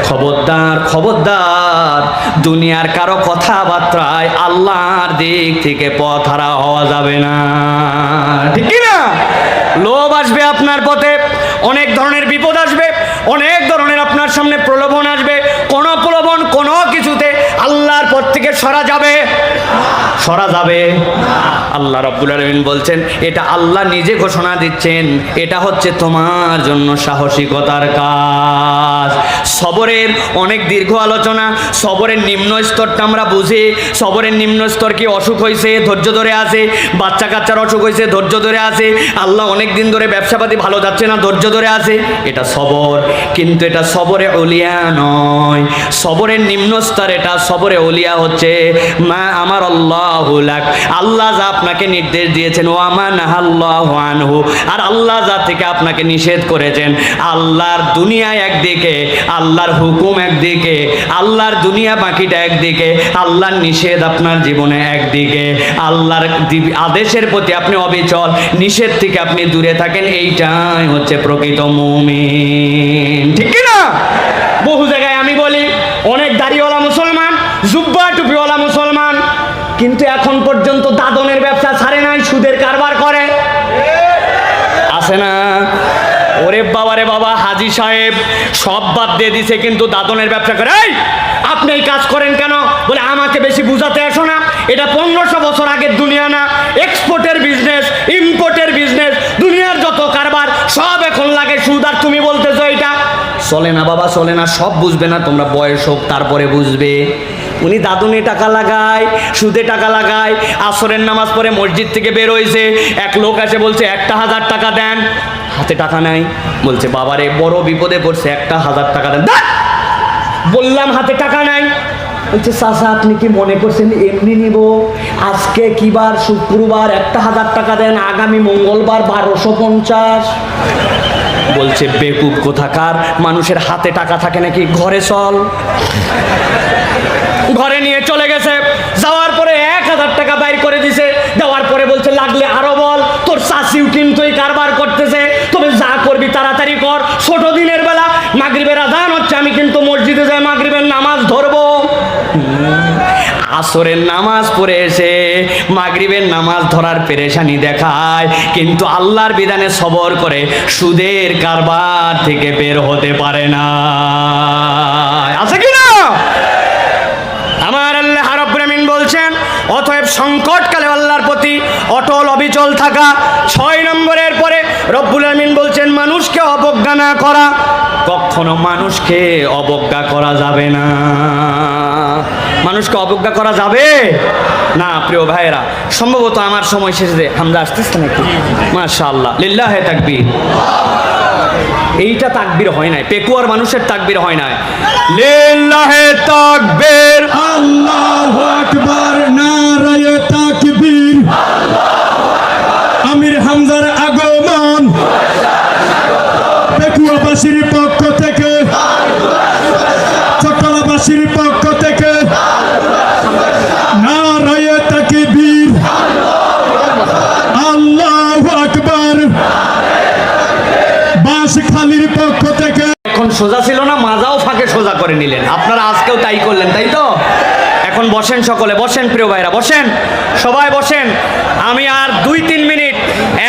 খবরদার খবরদার, দুনিয়ার কারো কথাবার্তায় আল্লাহর দিক থেকে পথ হারা হওয়া যাবে না, ঠিক কি না? লোভ আসবে আপনার পথে, অনেক ধরনের বিপদ আসবে, অনেক ধরনের আপনার সামনে প্রলোভন আসবে। কোনো প্রলোভন কোনো কিছুতে আল্লাহর পথ থেকে সরা যাবে আল্লাহ রাব্বুল আলামিন বলছেন, এটা আল্লাহ নিজে ঘোষণা দিচ্ছেন, এটা হচ্ছে তোমার জন্য সাহসিকতার কাজ। সবরের অনেক দীর্ঘ আলোচনা। সবরের নিম্ন স্তরটা আমরা বুঝি। সবরের নিম্ন স্তর কি? অসুখ হয়েছে, ধৈর্য ধরে আছে। বাচ্চা কাচ্চার অসুখ হয়েছে, ধৈর্য ধরে আছে। আল্লাহ অনেক দিন ধরে ব্যবসাপাতি ভালো যাচ্ছে না, ধৈর্য ধরে আছে। এটা সবর। কিন্তু এটা সবরে ওলিয়া নয়। সবরের নিম্ন স্তর এটা। সবরে ওলিয়া হচ্ছে মা আমার আল্লাহু লাক, আল্লাহ যা আপনাকে নির্দেশ দিয়েছেন, ও আমা নাহাল্লাহু আনহু, আর আল্লাহ যা থেকে আপনাকে নিষেধ করেছেন। আল্লাহর দুনিয়া একদিকে, আল্লাহর হুকুম একদিকে, আল্লাহর দুনিয়া বাকিটা একদিকে, আল্লাহর নিষেধ আপনার জীবনে একদিকে। আল্লাহর আদেশের প্রতি আপনি অবিচল, নিষেধ থেকে আপনি দূরে থাকেন। এইটাই হচ্ছে প্রকৃত মুমিন, ঠিক কি না? বহু জায়গায় আমি বলি অনেক দাড়িওয়ালা মুসলমান, জুব্বা টুপিওয়ালা মুসলমান, কিন্তু এখন পর্যন্ত দাদনের ব্যবসা ছাড়ে নাই, সুদের কারবার করে। আছে না? ওরে বাবা রে বাবা, হাজি সাহেব সব বাদ দিয়ে দিছে, কিন্তু দাদনের ব্যবসা করে। এই আপনি এই কাজ করেন কেন? বলে আমাকে বেশি বুঝাতে আসো না, এটা 1500 বছর আগের দুনিয়া না। এক্সপোর্টের বিজনেস, ইম্পোর্টের বিজনেস, দুনিয়ার যত কারবার সব এখন লাগে সুদ, আর তুমি বলতেছো এটা চলে না। বাবা চলে না, সব বুঝবে না, তোমরা বয়স হোক তারপরে বুঝবে। উনি দাদনে টাকা লাগায়, সুদে টাকা লাগায়। আসরের নামাজ পড়ে মসজিদ থেকে বের হয়েছে, এক লোক এসে বলছে 1000 টাকা দেন, হাতে টাকা নাই। বলছে বাবারে বড় বিপদে পড়ছে, 1000 টাকা দেন। বললাম হাতে টাকা নাই। বলছে চাচা আপনি কি মনে করছেন এমনি নিব? আজকে কি বার? শুক্রবার। 1000 টাকা দেন, আগামী মঙ্গলবার 1250। বলছে বেকুব কোথাকার, মানুষের হাতে টাকা থাকে নাকি? ঘরে চল। ঘরে নিয়ে চলে গেছে, যাওয়ার পরে 1000 টাকা বাইর করে দিছে। দেওয়ার পরে বলছে লাগলে আরো বল, তোর চাচিও কিন্তু এই কারবার করতেছে, তবে যা করবি তাড়াতাড়ি কর। ছোট দিনের বেলা মাগরিবের আযান হচ্ছে, আমি কিন্তু মসজিদে যাই মাগরিবের নামাজ ধরবো। আসরের নামাজ পড়ে এসে মাগরিবের নামাজ ধরার পেরেশানি দেখায়, কিন্তু আল্লাহর বিধানে সবর করে সুদের কারবার থেকে বের হতে পারে না। আছে কি না? আমার আল্লাহ রাব্বুল আমিন বলছেন, অতএব সংকটকালে আল্লাহর প্রতি অটল অবিচল থাকা। 6 নম্বরের পরে রব্বুল আমিন বলছেন মানুষকে অবজ্ঞা না করা। কখনো মানুষকে অবজ্ঞা করা যাবে না। মানুষকে অবজ্ঞা করা যাবে না। প্রিয় ভাইয়েরা, সম্ভবত আমার সময় শেষে হামজা আসতেছে নাকি? মাশাআল্লাহ, লিল্লাহে তাকবীর। এইটা তাকবীর হয় নাই, পেকুয়ার মানুষের তাকবীর হয় নাই। লিল্লাহে তাকবীর, আল্লাহু আকবার, নারায়ে তাকবীর। আমির হামজার আগমন পেকুয়াবাসীর পক্ষ থেকে, চট্টগ্রামবাসীর পক্ষ থেকে নারায়ে তাকবীর, আল্লাহু আকবার। বাঁশখালীর পক্ষ থেকে এখন সোজা ছিল না, মাজাও ফাঁকে সোজা করে নিলেন। আপনারা আজকেও তাই করলেন, তাই তো? এখন বসেন, সকলে বসেন, প্রিয় ভাইরা বসেন, সবাই বসেন। আমি আর 2-3 মিনিট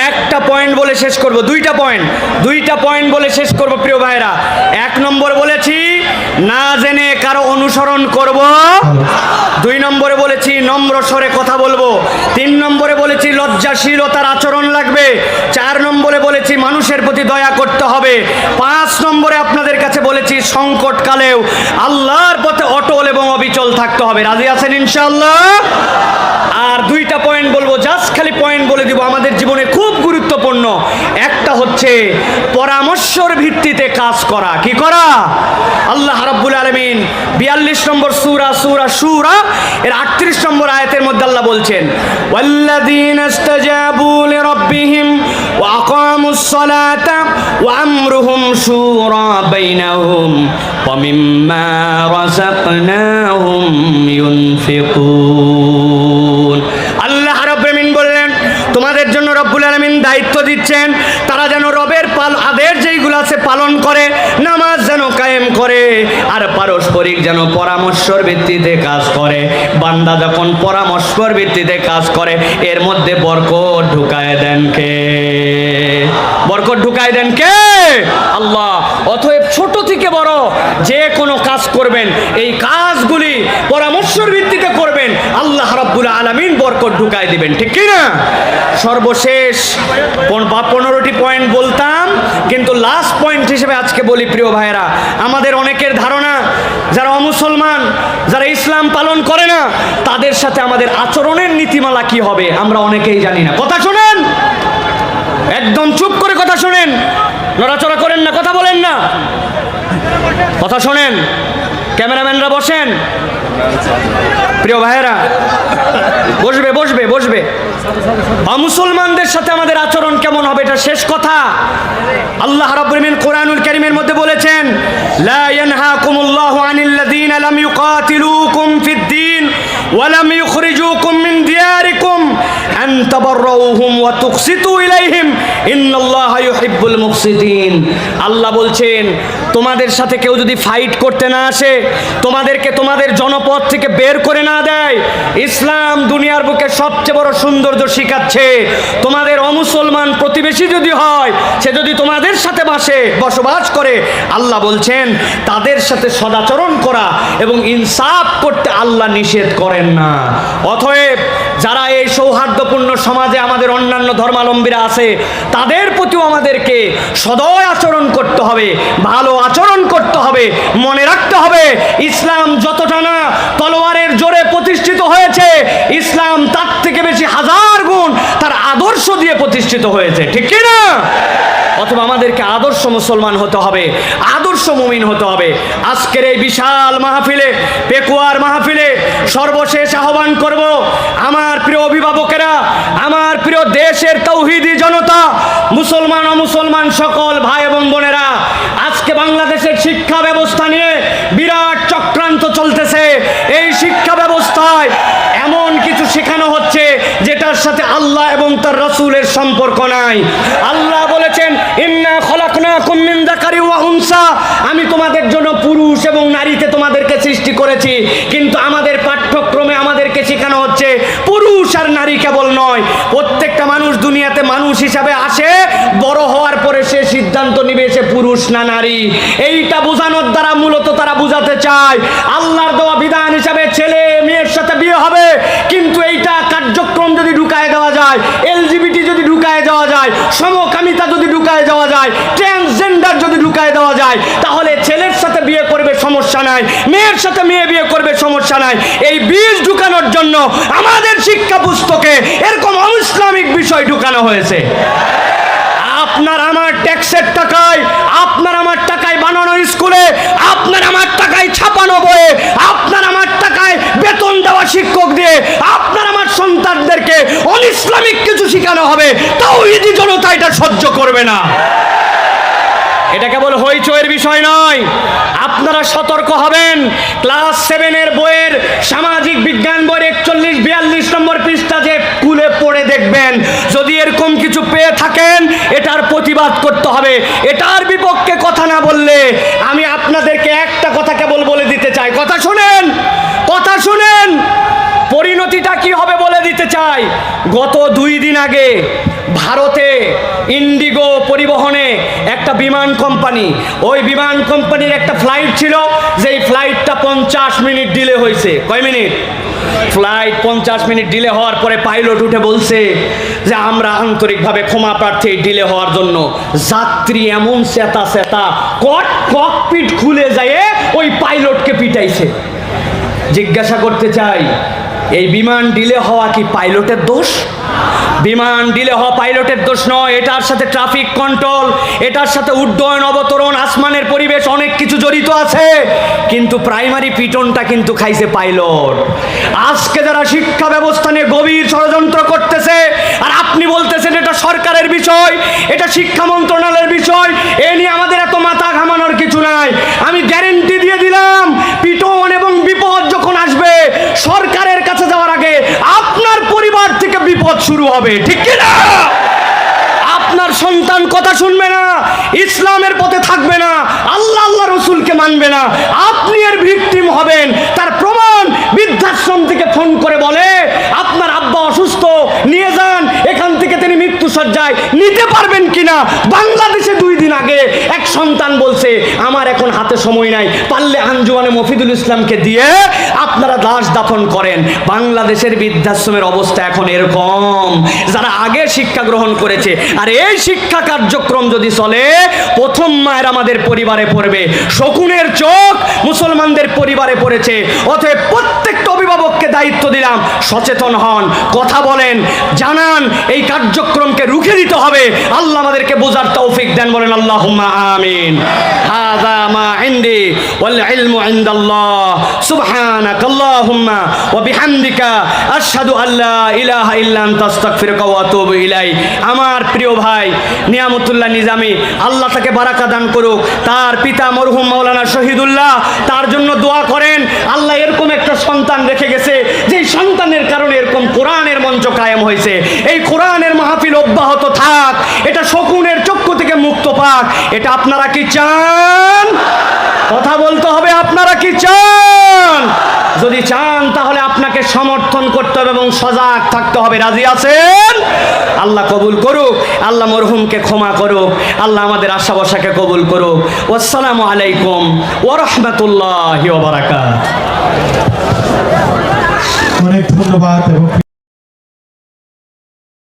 একটা পয়েন্ট বলে শেষ করব। দুইটা পয়েন্ট বলে শেষ করব প্রিয় ভাইরা। 1 নম্বর বলেছি না জেনে কারো অনুসরণ করব। 2 নম্বরে বলেছি নম্র স্বরে কথা বলবো। 3 নম্বরে বলেছি লজ্জাশীলতার আচরণ লাগবে। 4 নম্বরে বলেছি মানুষের প্রতি দয়া করতে হবে। 5 নম্বরে আপনাদের কাছে বলেছি সংকটকালেও আল্লাহর পথে অটল এবং অবিচল থাকতে হবে। রাজি আছেন ইনশাআল্লাহ? আর 2টা পয়েন্ট বলবো, জাস্ট খালি পয়েন্ট বলে দিব, আমাদের জীবনে খুব গুরুত্বপূর্ণ। একটা হচ্ছে পরামর্শের ভিত্তিতে কাজ করা। কি করা? আল্লাহ রাব্বুল আলামিন 42 নম্বর সূরা শূরা এর 38 নম্বর আয়াতের মধ্যে আল্লাহ বলছেন, ওয়াল্লাযীনা ইসতাজাবু লিরাব্বিহিম ওয়া আকামুস সালাতা ওয়া আমরুহুম শুরা বাইনাহুম ওয়া মিম্মা রাযাকনাহুম ইউনফিকুন। আল্লাহ রাব্বুল আলামিন বললেন তোমাদের জন্য রব্বুল আলামিন দায়িত্ব দিচ্ছেন, তারা যেন রবের আদেশ যেইগুলো আছে পালন করে, নামাজ যেন কায়েম করে, আর পারস্পরিক যেন পরামর্শের ভিত্তিতে কাজ করে। বান্দা যখন পরামর্শের ভিত্তিতে কাজ করে, এর মধ্যে বরকত ঢুকায় দেন কে? বরকত ঢুকায় দেন কে? করবেন, এই কাজগুলি পরামর্শের ভিত্তিতে করবেন, আল্লাহ রাব্বুল আলামিন বরকত ঢুকায় দিবেন, ঠিক কি না? সর্বশেষ 15টি পয়েন্ট বলতাম, কিন্তু লাস্ট পয়েন্ট হিসেবে আজকে বলি প্রিয় ভাইয়েরা, আমাদের অনেকের ধারণা যারা অমুসলমান, যারা ইসলাম পালন করে না, তাদের সাথে আমাদের আচরণের নীতিমালা কি হবে আমরা অনেকেই জানি না। কথা শোনেন, একদম চুপ করে কথা শোনেন, নড়াচড়া করেন না, কথা বলেন না, কথা শোনেন। ক্যামেরাম্যানরা বসেন, প্রিয় ভাইয়েরা বসবে বসবে বসবে। মুসলমানদের সাথে আমাদের আচরণ কেমন হবে এটা শেষ কথা। আল্লাহ রাব্বুল আলামিন কোরআনুল কারীমের মধ্যে বলেছেন, লা ইয়ানহাকুমুল্লাহু আনিল্লাযীনা লাম ইউকাতিলুকুম ফিদ-দীন ওয়া লাম ইউখরিজুকুম মিন দিয়ারিকুম আন তাবাররাউহুম ওয়া তুকসিতু ইলাইহিম ইন্নাল্লাহা ইউহিব্বুল মুকসিতিন। আল্লাহ বলছেন, তোমাদের সাথে কেউ যদি ফাইট করতে না আসে, তোমাদেরকে তোমাদের জনপদ থেকে বের করে না দেয়, ইসলাম দুনিয়ার বুকে সবচেয়ে বড় সৌন্দর্য শিখাচ্ছে। তোমাদের অমুসলমান প্রতিবেশী যদি হয়, সে যদি তোমাদের সাথে বসবাস করে, আল্লাহ বলছেন তাদের সাথে সদাচরণ করা এবং ইনসাফ করতে আল্লাহ নিষেধ করেন না। অতএব যারা এই সৌহার্দ্যপূর্ণ সমাজে আমাদের অন্যান্য ধর্মাবলম্বীরা আছে, তাদের প্রতিও আমাদেরকে সদয় আচরণ করতে হবে, ভালো আচরণ করতে হবে। মনে রাখতে হবে, ইসলাম যতটা না তলোয়ারের জোরে প্রতিষ্ঠিত হয়েছে, ইসলাম তার থেকে বেশি হাজার গুণ তার আদর্শ দিয়ে প্রতিষ্ঠিত হয়েছে, ঠিক কি না? অথবা আমাদেরকে আদর্শ মুসলমান হতে হবে, আদর্শ মুমিন হতে হবে। আজকের এই বিশাল মাহফিলে, পেকুয়ার মাহফিলে সর্বশেষ আহ্বান করব, আমার প্রিয় অভিভাবকেরা, আমার প্রিয় দেশের তৌহিদি জনতা, মুসলমান অমুসলমান সকল ভাই এবং বোনেরা, আজকে বাংলাদেশের শিক্ষা ব্যবস্থা নিয়ে বিরাট চক্রান্ত চলতেছে। এই শিক্ষা ব্যবস্থায় এমন কিছু শেখানো হচ্ছে যেটার সাথে আল্লাহ এবং তার রাসূলের সম্পর্ক নাই। আল্লাহ বলেছেন, ইন্না খলাকনাকুম মিন যাকারি ওয়া উনসা, আমি তোমাদের জন্য পুরুষ এবং নারীতে তোমাদেরকে সৃষ্টি করেছি। কিন্তু আমাদের পাঠ্যক্রমে আমাদেরকে শেখানো হচ্ছে পুরুষ আর নারী কেবল নয়, প্রত্যেকটা মানুষ দুনিয়াতে মানুষ হিসাবে আসে, বড় হওয়ার পরে সে সিদ্ধান্ত নিবে সে পুরুষ না নারী। এইটা বোঝানোর দ্বারা মূলত তারা বুঝাতে চায় আল্লাহর দেওয়া বিধান হিসাবে ছেলে মেয়ের সাথে বিয়ে হবে, কিন্তু এইটা কার্যক্রম যদি ঢুকায় দেওয়া যায়, এলজিবিটি যদি ঢুকায় দেওয়া যায়, সমকামিতা যদি ঢুকায় দেওয়া যায়, ট্রান্সজেন্ডার যদি ঢুকায় দেওয়া যায়, তাহলে ছেলের সাথে বিয়ে করবে সমস্যা নাই, মেয়ের সাথে মেয়ে বিয়ে করবে সমস্যা নাই। এই বীজ ঢুকানোর জন্য আমাদের শিক্ষা পুস্তকে এরকম অইসলামিক বিষয় ঢুকানো হয়েছে। আপনার আমার ট্যাক্সের টাকায়, আপনার আমার টাকায় বানানো স্কুলে, আপনার আমার টাকায় ছাপানো বইয়ে, আপনার আমার টাকায় বেতন দেওয়া শিক্ষক দিয়ে আপনার আমার সন্তানদেরকে অনিসলামিক কিছু শেখানো হবে, তাওহীদি জনতা এটা সহ্য করবে না। এটা কেবল হইচইয়ের বিষয় নয়, আপনারা সতর্ক হবেন। ক্লাস 7-এর বইয়ের সামাজিক বিজ্ঞান বইয়ের 41-42 নম্বর পৃষ্ঠা যে খুলে পড়ে দেখবেন, যদি এরকম কিছু পেয়ে থাকেন এটার প্রতিবাদ করতে হবে। এটার বিপক্ষে কথা না বললে আমি আপনাদেরকে একটা কথা কেবল বলে দিতে চাই, কথা শুনেন, কথা শুনেন, পরিণতিটা কি হবে বলে দিতে চাই। গত 2 দিন আগে ভারতে ইন্ডিগো পরিবহনে একটা বিমান কোম্পানি, ওই বিমান কোম্পানির একটা ফ্লাইট ছিল, যেই ফ্লাইটটা 50 মিনিট ডিলে হয়েছে। কয় মিনিট? ফ্লাইট 50 মিনিট ডিলে হওয়ার পরে পাইলট উঠে বলছে যে আমরা আন্তরিকভাবে ক্ষমা প্রার্থী ডিলে হওয়ার জন্য। যাত্রী এমন চেতা চেতা ককপিট খুলে যায় ওই পাইলটকে পিটাইছে। জিজ্ঞাসা করতে চাই, এই বিমান ডিলে হওয়া কি পাইলটের দোষ? বিমান ডিলে হওয়া পাইলটের দোষ নয়, এটার সাথে ট্রাফিক কন্ট্রোল, এটার সাথে উড্ডয়ন অবতরণ, আসমানের পরিবেশ, অনেক কিছু জড়িত আছে। কিন্তু প্রাইমারি পিটনটা কিন্তু খাইছে পাইলট। আজকে যারা শিক্ষা ব্যবস্থা নিয়ে গভীর ষড়যন্ত্র করতেছে, আর আপনি বলতেছেন এটা সরকারের বিষয়, এটা শিক্ষা মন্ত্রণালয়ের বিষয়, এ নিয়ে আমাদের এত মাথা ঘামানোর কিছু নাই। আমি গ্যারেন্টি দিয়ে দিলাম, পিটন এবং বিপদ যখন আসবে, সরকারের কাছে যাওয়ার আগে আপনার পরিবার থেকে বিপদ শুরু হবে, ঠিক কি না? আপনার সন্তান কথা শুনবে না, ইসলামের পথে থাকবে না, আল্লাহ আল্লাহ রসুলকে মানবে না, আপনি এর ভিকটিম হবেন। তার প্রমাণ বৃদ্ধাশ্রম থেকে ফোন করে বলে আপনার আব্বা অসুস্থ, নিয়ে যান, এখান থেকে তিনি মৃত্যু যায় নিতে পারবেন কিনা। বাংলাদেশে 2 দিন আগে এক সন্তান বলছে আমার এখন হাতে সময় নাই, পারলে আঞ্জুমানে মফিদুল ইসলামকে দিয়ে আপনারা লাশ দাফন করেন। বাংলাদেশের বৃদ্ধাশ্রমের অবস্থা এখন এরকম, যারা আগে শিক্ষা গ্রহণ করেছে আর এই শিক্ষা কার্যক্রম যদি চলে, প্রথম মায়ের আমাদের পরিবারে পড়বে, শকুনের চোখ মুসলমানদের পরিবারে পড়েছে। অতএব প্রত্যেকটা অভিভাবককে দায়িত্ব দিলাম, সচেতন হন, কথা বলেন, জানান, এই কার্যক্রমকে রুখে দিতে হবে। আল্লাহ আমাদেরকে বোঝার তৌফিক দেন, বলেন আল্লাহুম্মা আমিন। হাযা মা ইনদি ওয়াল ইলমু ইনদাল্লাহ সুবহানাকাল্লাহুম্মা ওয়া বিহামদিকা আশহাদু আল্লা ইলাহা ইল্লা আনতা আস্তাগফিরুকা ওয়া আতুবু ইলাইক। আমার প্রিয় ভাই নিয়ামতুল্লাহ নিজামী, আল্লাহ তাকে বারাকা দান করুক। তার পিতা মরহুম মাওলানা শহীদুল্লাহ, তার জন্য দোয়া করেন। আল্লাহ এরকম একটা সন্তান রেখে গেছে, যেই সন্তানের কারণে এরকম কোরআনের মঞ্চ কায়েম হয়েছে। এই কোরআনের মাহফিল অব্যাহত থাক, এটা শকুনের চক্ষু থেকে মুক্ত পাক। এটা আপনারা কি চান? কথা বলতে হবে, আপনারা কি চান? যদি চান তাহলে আপনাকে সমর্থন করতে হবে এবং সজাগ থাকতে হবে। রাজি আছেন? আল্লাহ কবুল করুক, আল্লাহ মরহুমকে ক্ষমা করুক, আল্লাহ আমাদের আশা ভরসাকে কবুল করুক। আসসালামু আলাইকুম ওয়া রাহমাতুল্লাহি ওয়া বারাকাতুহু। অনেক ধন্যবাদ এবং